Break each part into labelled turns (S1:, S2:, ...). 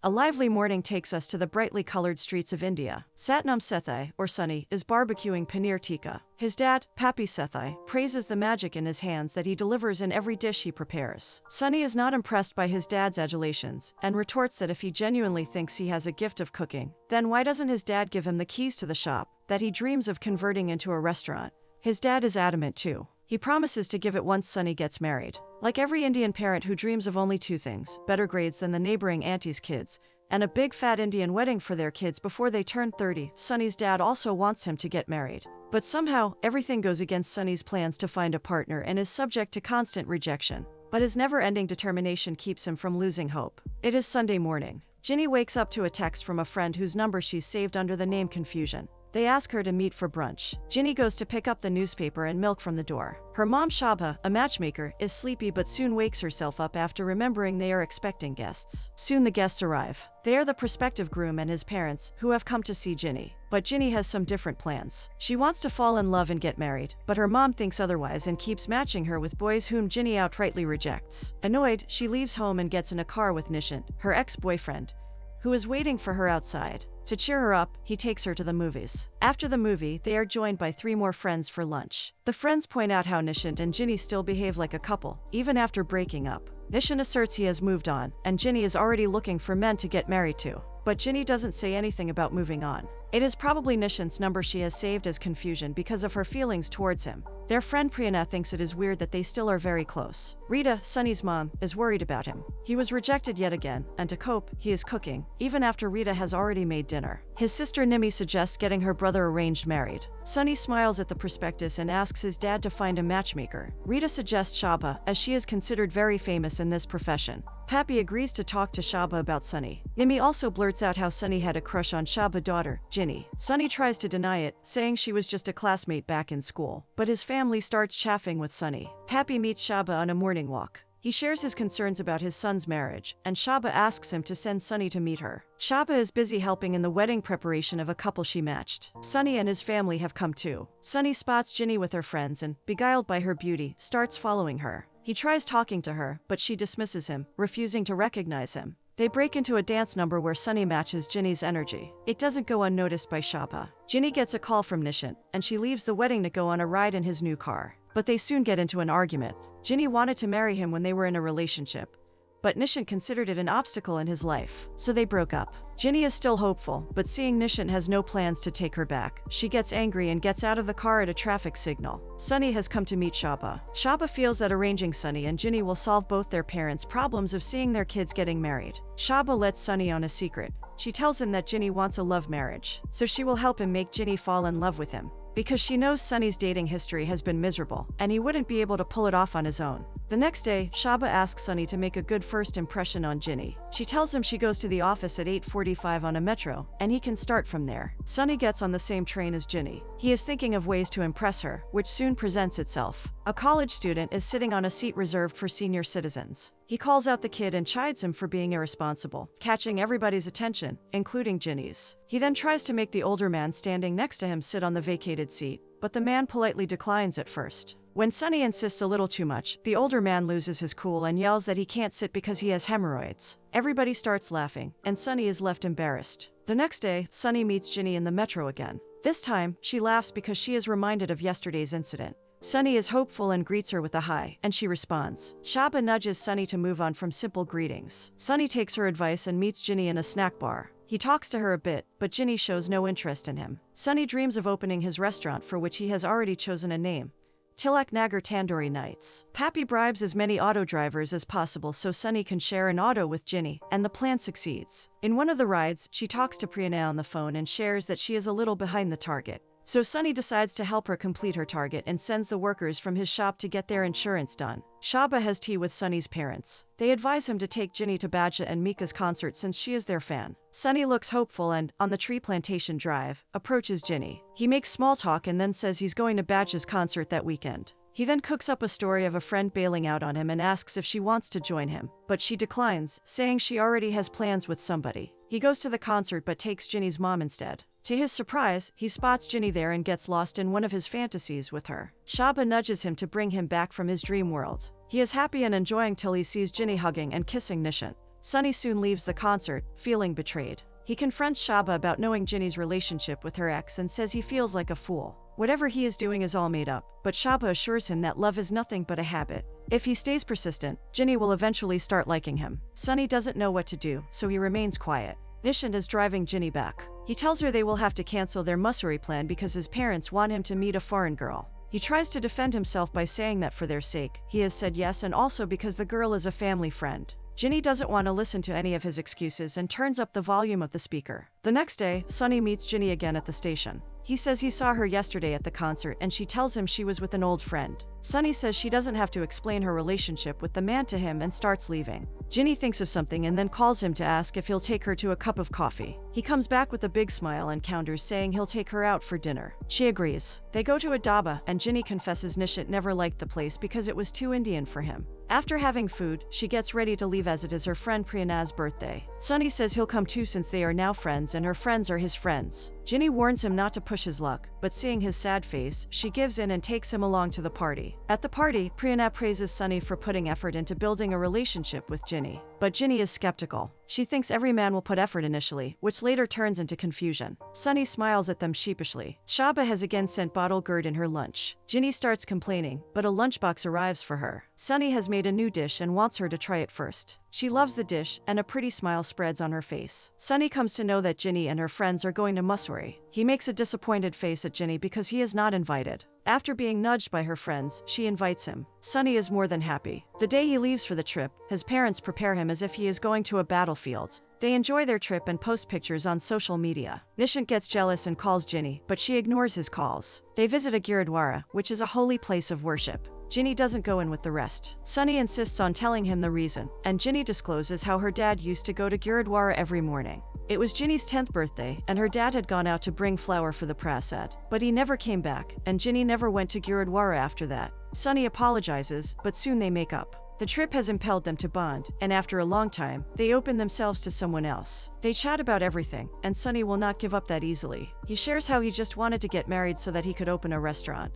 S1: A lively morning takes us to the brightly colored streets of India. Satnam Sethi, or Sunny, is barbecuing paneer tikka. His dad, Papi Sethi, praises the magic in his hands that he delivers in every dish he prepares. Sunny is not impressed by his dad's adulations, and retorts that if he genuinely thinks he has a gift of cooking, then why doesn't his dad give him the keys to the shop that he dreams of converting into a restaurant? His dad is adamant too. He promises to give it once Sunny gets married. Like every Indian parent who dreams of only two things: better grades than the neighboring auntie's kids, and a big fat Indian wedding for their kids before they turn 30, Sunny's dad also wants him to get married. But somehow, everything goes against Sunny's plans to find a partner and is subject to constant rejection. But his never-ending determination keeps him from losing hope. It is Sunday morning. Ginny wakes up to a text from a friend whose number she's saved under the name Confusion. They ask her to meet for brunch. Ginny goes to pick up the newspaper and milk from the door. Her mom, Shaba, a matchmaker, is sleepy but soon wakes herself up after remembering they are expecting guests. Soon the guests arrive. They are the prospective groom and his parents, who have come to see Ginny. But Ginny has some different plans. She wants to fall in love and get married, but her mom thinks otherwise and keeps matching her with boys whom Ginny outrightly rejects. Annoyed, she leaves home and gets in a car with Nishant, her ex-boyfriend, who is waiting for her outside. To cheer her up, he takes her to the movies. After the movie, they are joined by 3 more friends for lunch. The friends point out how Nishant and Ginny still behave like a couple, even after breaking up. Nishant asserts he has moved on, and Ginny is already looking for men to get married to. But Ginny doesn't say anything about moving on. It is probably Nishant's number she has saved as Confusion because of her feelings towards him. Their friend Priyana thinks it is weird that they still are very close. Rita, Sunny's mom, is worried about him. He was rejected yet again, and to cope, he is cooking, even after Rita has already made dinner. His sister Nimi suggests getting her brother arranged married. Sunny smiles at the prospectus and asks his dad to find a matchmaker. Rita suggests Shaba, as she is considered very famous in this profession. Pappy agrees to talk to Shaba about Sunny. Nimi also blurts out how Sunny had a crush on Shaba's daughter, Ginny. Sunny tries to deny it, saying she was just a classmate back in school. But his family starts chaffing with Sunny. Pappy meets Shaba on a morning walk. He shares his concerns about his son's marriage, and Shaba asks him to send Sunny to meet her. Shaba is busy helping in the wedding preparation of a couple she matched. Sunny and his family have come too. Sunny spots Ginny with her friends and, beguiled by her beauty, starts following her. He tries talking to her, but she dismisses him, refusing to recognize him. They break into a dance number where Sunny matches Ginny's energy. It doesn't go unnoticed by Shaba. Ginny gets a call from Nishant, and she leaves the wedding to go on a ride in his new car. But they soon get into an argument. Ginny wanted to marry him when they were in a relationship, but Nishant considered it an obstacle in his life, so they broke up. Ginny is still hopeful, but seeing Nishant has no plans to take her back, she gets angry and gets out of the car at a traffic signal. Sunny has come to meet Shaba. Shaba feels that arranging Sunny and Ginny will solve both their parents' problems of seeing their kids getting married. Shaba lets Sunny on a secret. She tells him that Ginny wants a love marriage, so she will help him make Ginny fall in love with him, because she knows Sunny's dating history has been miserable, and he wouldn't be able to pull it off on his own. The next day, Shaba asks Sunny to make a good first impression on Ginny. She tells him she goes to the office at 8:45 on a metro, and he can start from there. Sunny gets on the same train as Ginny. He is thinking of ways to impress her, which soon presents itself. A college student is sitting on a seat reserved for senior citizens. He calls out the kid and chides him for being irresponsible, catching everybody's attention, including Ginny's. He then tries to make the older man standing next to him sit on the vacated seat, but the man politely declines at first. When Sunny insists a little too much, the older man loses his cool and yells that he can't sit because he has hemorrhoids. Everybody starts laughing, and Sunny is left embarrassed. The next day, Sunny meets Ginny in the metro again. This time, she laughs because she is reminded of yesterday's incident. Sunny is hopeful and greets her with a hi, and she responds. Shaba nudges Sunny to move on from simple greetings. Sunny takes her advice and meets Ginny in a snack bar. He talks to her a bit, but Ginny shows no interest in him. Sunny dreams of opening his restaurant, for which he has already chosen a name: Tilak Nagar Tandoori Nights. Pappy bribes as many auto drivers as possible so Sunny can share an auto with Ginny, and the plan succeeds. In one of the rides, she talks to Priyana on the phone and shares that she is a little behind the target. So Sunny decides to help her complete her target and sends the workers from his shop to get their insurance done. Shaba has tea with Sunny's parents. They advise him to take Ginny to Badja and Mika's concert since she is their fan. Sunny looks hopeful and, on the tree plantation drive, approaches Ginny. He makes small talk and then says he's going to Badja's concert that weekend. He then cooks up a story of a friend bailing out on him and asks if she wants to join him, but she declines, saying she already has plans with somebody. He goes to the concert but takes Ginny's mom instead. To his surprise, he spots Ginny there and gets lost in one of his fantasies with her. Shaba nudges him to bring him back from his dream world. He is happy and enjoying till he sees Ginny hugging and kissing Nishant. Sunny soon leaves the concert, feeling betrayed. He confronts Shaba about knowing Ginny's relationship with her ex and says he feels like a fool. Whatever he is doing is all made up, but Shaba assures him that love is nothing but a habit. If he stays persistent, Ginny will eventually start liking him. Sunny doesn't know what to do, so he remains quiet. Nishant is driving Ginny back. He tells her they will have to cancel their Mussoorie plan because his parents want him to meet a foreign girl. He tries to defend himself by saying that for their sake, he has said yes, and also because the girl is a family friend. Ginny doesn't want to listen to any of his excuses and turns up the volume of the speaker. The next day, Sunny meets Ginny again at the station. He says he saw her yesterday at the concert and she tells him she was with an old friend. Sunny says she doesn't have to explain her relationship with the man to him and starts leaving. Ginny thinks of something and then calls him to ask if he'll take her to a cup of coffee. He comes back with a big smile and counters, saying he'll take her out for dinner. She agrees. They go to a dhaba and Ginny confesses Nishant never liked the place because it was too Indian for him. After having food, she gets ready to leave as it is her friend Priyana's birthday. Sunny says he'll come too since they are now friends and her friends are his friends. Ginny warns him not to push his luck, but seeing his sad face, she gives in and takes him along to the party. At the party, Priyana praises Sunny for putting effort into building a relationship with Ginny. But Ginny is skeptical. She thinks every man will put effort initially, which later turns into confusion. Sunny smiles at them sheepishly. Shaba has again sent bottle gourd in her lunch. Ginny starts complaining, but a lunchbox arrives for her. Sunny has made a new dish and wants her to try it first. She loves the dish, and a pretty smile spreads on her face. Sunny comes to know that Ginny and her friends are going to Mussoorie. He makes a disappointed face at Ginny because he is not invited. After being nudged by her friends, she invites him. Sunny is more than happy. The day he leaves for the trip, his parents prepare him as if he is going to a battlefield. They enjoy their trip and post pictures on social media. Nishant gets jealous and calls Ginny, but she ignores his calls. They visit a Gurudwara, which is a holy place of worship. Ginny doesn't go in with the rest. Sunny insists on telling him the reason, and Ginny discloses how her dad used to go to Gurudwara every morning. It was Ginny's 10th birthday, and her dad had gone out to bring flour for the prasad, but he never came back, and Ginny never went to Gurudwara after that. Sunny apologizes, but soon they make up. The trip has impelled them to bond, and after a long time, they open themselves to someone else. They chat about everything, and Sunny will not give up that easily. He shares how he just wanted to get married so that he could open a restaurant.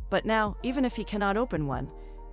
S1: But now, even if he cannot open one,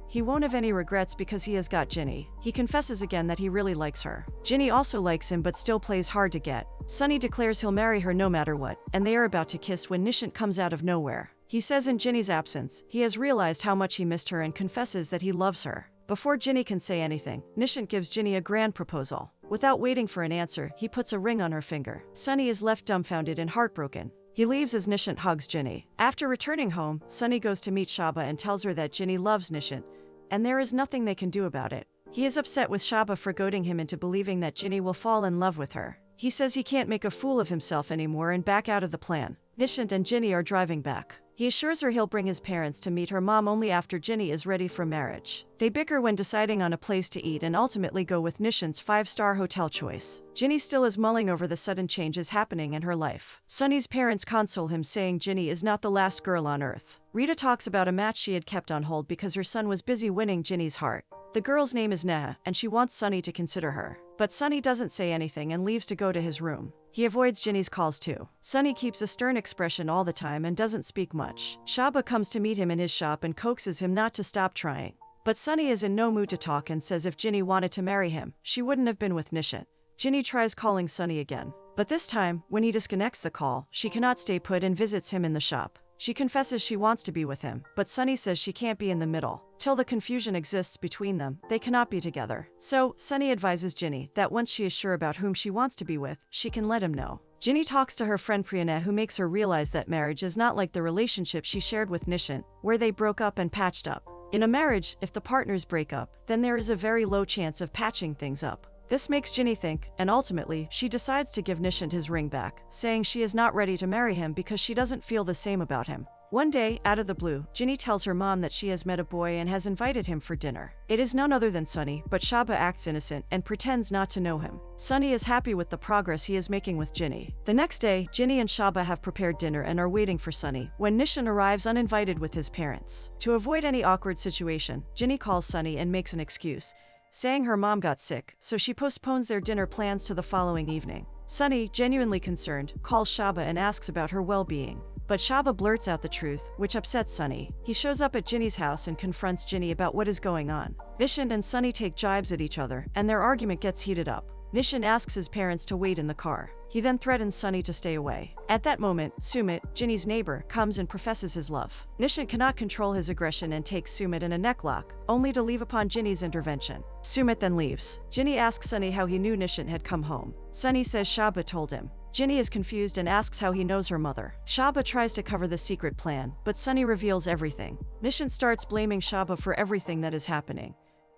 S1: he won't have any regrets because he has got Ginny. He confesses again that he really likes her. Ginny also likes him but still plays hard to get. Sunny declares he'll marry her no matter what, and they are about to kiss when Nishant comes out of nowhere. He says in Ginny's absence, he has realized how much he missed her and confesses that he loves her. Before Ginny can say anything, Nishant gives Ginny a grand proposal. Without waiting for an answer, he puts a ring on her finger. Sunny is left dumbfounded and heartbroken. He leaves as Nishant hugs Ginny. After returning home, Sunny goes to meet Shaba and tells her that Ginny loves Nishant, and there is nothing they can do about it. He is upset with Shaba for goading him into believing that Ginny will fall in love with her. He says he can't make a fool of himself anymore and back out of the plan. Nishant and Ginny are driving back. He assures her he'll bring his parents to meet her mom only after Ginny is ready for marriage. They bicker when deciding on a place to eat and ultimately go with Nishant's 5-star hotel choice. Ginny still is mulling over the sudden changes happening in her life. Sunny's parents console him, saying Ginny is not the last girl on earth. Rita talks about a match she had kept on hold because her son was busy winning Ginny's heart. The girl's name is Neha, and she wants Sunny to consider her. But Sunny doesn't say anything and leaves to go to his room. He avoids Ginny's calls too. Sunny keeps a stern expression all the time and doesn't speak much. Shaba comes to meet him in his shop and coaxes him not to stop trying. But Sunny is in no mood to talk and says if Ginny wanted to marry him, she wouldn't have been with Nishant. Ginny tries calling Sunny again. But this time, when he disconnects the call, she cannot stay put and visits him in the shop. She confesses she wants to be with him, but Sunny says she can't be in the middle. Till the confusion exists between them, they cannot be together. So, Sunny advises Ginny that once she is sure about whom she wants to be with, she can let him know. Ginny talks to her friend Priyana, who makes her realize that marriage is not like the relationship she shared with Nishant, where they broke up and patched up. In a marriage, if the partners break up, then there is a very low chance of patching things up. This makes Ginny think, and ultimately, she decides to give Nishant his ring back, saying she is not ready to marry him because she doesn't feel the same about him. One day, out of the blue, Ginny tells her mom that she has met a boy and has invited him for dinner. It is none other than Sunny, but Shaba acts innocent and pretends not to know him. Sunny is happy with the progress he is making with Ginny. The next day, Ginny and Shaba have prepared dinner and are waiting for Sunny, when Nishant arrives uninvited with his parents. To avoid any awkward situation, Ginny calls Sunny and makes an excuse, saying her mom got sick, so she postpones their dinner plans to the following evening. Sunny, genuinely concerned, calls Shaba and asks about her well-being. But Shaba blurts out the truth, which upsets Sunny. He shows up at Ginny's house and confronts Ginny about what is going on. Nishant and Sunny take jibes at each other, and their argument gets heated up. Nishant asks his parents to wait in the car. He then threatens Sunny to stay away. At that moment, Sumit, Ginny's neighbor, comes and professes his love. Nishant cannot control his aggression and takes Sumit in a necklock, only to leave upon Ginny's intervention. Sumit then leaves. Ginny asks Sunny how he knew Nishant had come home. Sunny says Shaba told him. Ginny is confused and asks how he knows her mother. Shaba tries to cover the secret plan, but Sunny reveals everything. Nishant starts blaming Shaba for everything that is happening.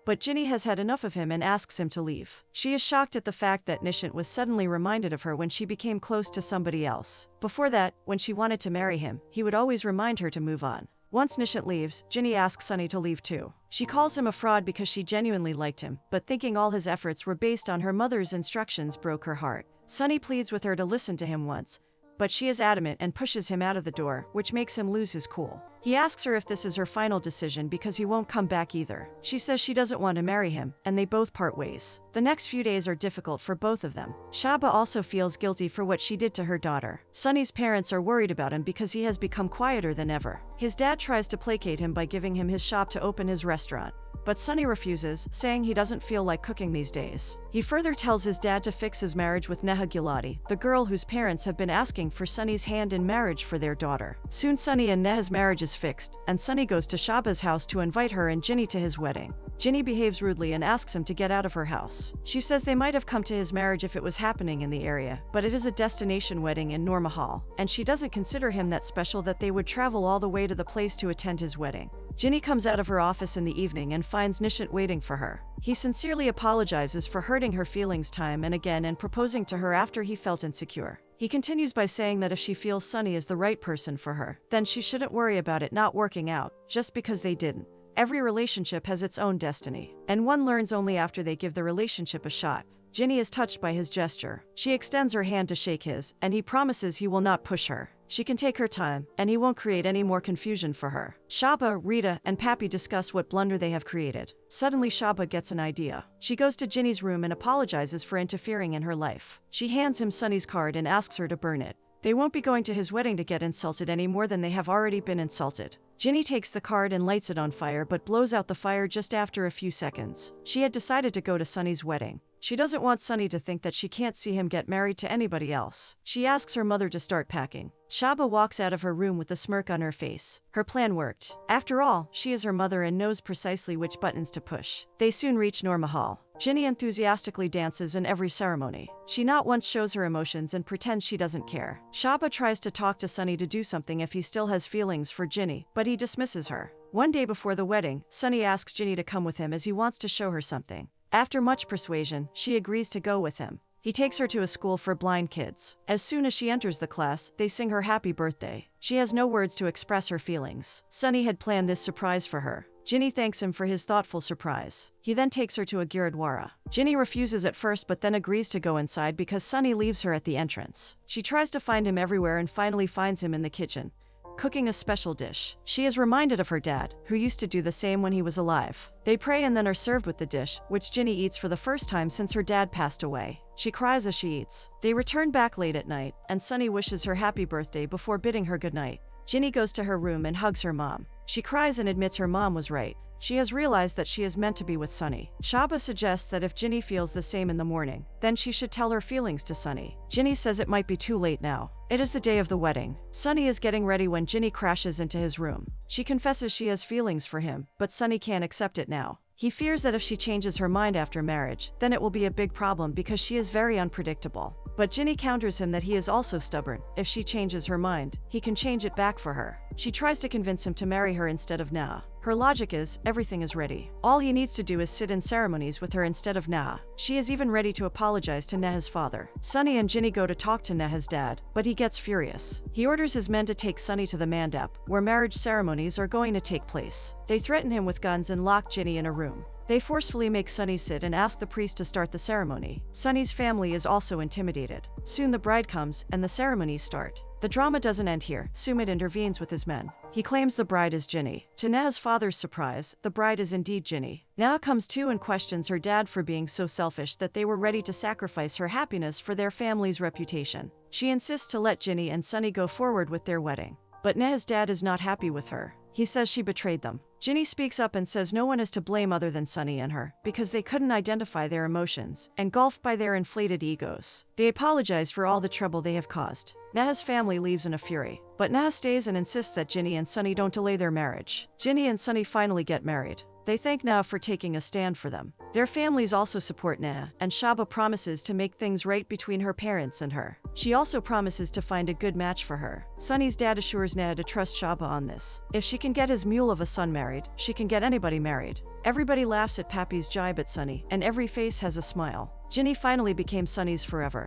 S1: But Ginny has had enough of him and asks him to leave. She is shocked at the fact that Nishant was suddenly reminded of her when she became close to somebody else. Before that, when she wanted to marry him, he would always remind her to move on. Once Nishant leaves, Ginny asks Sunny to leave too. She calls him a fraud because she genuinely liked him, but thinking all his efforts were based on her mother's instructions broke her heart. Sunny pleads with her to listen to him once, but she is adamant and pushes him out of the door, which makes him lose his cool. He asks her if this is her final decision because he won't come back either. She says she doesn't want to marry him, and they both part ways. The next few days are difficult for both of them. Shaba also feels guilty for what she did to her daughter. Sunny's parents are worried about him because he has become quieter than ever. His dad tries to placate him by giving him his shop to open his restaurant. But Sunny refuses, saying he doesn't feel like cooking these days. He further tells his dad to fix his marriage with Neha Giladi, the girl whose parents have been asking for Sunny's hand in marriage for their daughter. Soon Sunny and Neha's marriage is fixed, and Sunny goes to Shaba's house to invite her and Ginny to his wedding. Ginny behaves rudely and asks him to get out of her house. She says they might have come to his marriage if it was happening in the area, but it is a destination wedding in Noor Mahal, and she doesn't consider him that special that they would travel all the way to the place to attend his wedding. Ginny comes out of her office in the evening and finds Nishant waiting for her. He sincerely apologizes for hurting her feelings time and again and proposing to her after he felt insecure. He continues by saying that if she feels Sunny is the right person for her, then she shouldn't worry about it not working out, just because they didn't. Every relationship has its own destiny, and one learns only after they give the relationship a shot. Ginny is touched by his gesture. She extends her hand to shake his, and he promises he will not push her. She can take her time, and he won't create any more confusion for her. Shaba, Rita, and Pappy discuss what blunder they have created. Suddenly Shaba gets an idea. She goes to Ginny's room and apologizes for interfering in her life. She hands him Sunny's card and asks her to burn it. They won't be going to his wedding to get insulted any more than they have already been insulted. Ginny takes the card and lights it on fire but blows out the fire just after a few seconds. She had decided to go to Sunny's wedding. She doesn't want Sunny to think that she can't see him get married to anybody else. She asks her mother to start packing. Shaba walks out of her room with a smirk on her face. Her plan worked. After all, she is her mother and knows precisely which buttons to push. They soon reach Noor Mahal. Ginny enthusiastically dances in every ceremony. She not once shows her emotions and pretends she doesn't care. Shaba tries to talk to Sunny to do something if he still has feelings for Ginny, but he dismisses her. One day before the wedding, Sunny asks Ginny to come with him as he wants to show her something. After much persuasion, she agrees to go with him. He takes her to a school for blind kids. As soon as she enters the class, they sing her happy birthday. She has no words to express her feelings. Sunny had planned this surprise for her. Ginny thanks him for his thoughtful surprise. He then takes her to a Gurudwara. Ginny refuses at first but then agrees to go inside because Sunny leaves her at the entrance. She tries to find him everywhere and finally finds him in the kitchen, cooking a special dish. She is reminded of her dad, who used to do the same when he was alive. They pray and then are served with the dish, which Ginny eats for the first time since her dad passed away. She cries as she eats. They return back late at night, and Sunny wishes her happy birthday before bidding her goodnight. Ginny goes to her room and hugs her mom. She cries and admits her mom was right. She has realized that she is meant to be with Sunny. Shaba suggests that if Ginny feels the same in the morning, then she should tell her feelings to Sunny. Ginny says it might be too late now. It is the day of the wedding. Sunny is getting ready when Ginny crashes into his room. She confesses she has feelings for him, but Sunny can't accept it now. He fears that if she changes her mind after marriage, then it will be a big problem because she is very unpredictable. But Ginny counters him that he is also stubborn. If she changes her mind, he can change it back for her. She tries to convince him to marry her instead of Neha. Her logic is, everything is ready. All he needs to do is sit in ceremonies with her instead of Neha. She is even ready to apologize to Neha's father. Sunny and Ginny go to talk to Neha's dad, but he gets furious. He orders his men to take Sunny to the mandap, where marriage ceremonies are going to take place. They threaten him with guns and lock Ginny in a room. They forcefully make Sunny sit and ask the priest to start the ceremony. Sunny's family is also intimidated. Soon the bride comes, and the ceremonies start. The drama doesn't end here. Sumit intervenes with his men. He claims the bride is Ginny. To Neha's father's surprise, the bride is indeed Ginny. Neha comes to and questions her dad for being so selfish that they were ready to sacrifice her happiness for their family's reputation. She insists to let Ginny and Sunny go forward with their wedding. But Neha's dad is not happy with her. He says she betrayed them. Ginny speaks up and says no one is to blame other than Sunny and her, because they couldn't identify their emotions, engulfed by their inflated egos. They apologize for all the trouble they have caused. Neha's family leaves in a fury, but Neha stays and insists that Ginny and Sunny don't delay their marriage. Ginny and Sunny finally get married. They thank Neha for taking a stand for them. Their families also support Neha, and Shaba promises to make things right between her parents and her. She also promises to find a good match for her. Sunny's dad assures Neha to trust Shaba on this. If she can get his mule of a son married, she can get anybody married. Everybody laughs at Pappy's jibe at Sunny, and every face has a smile. Ginny finally became Sunny's forever.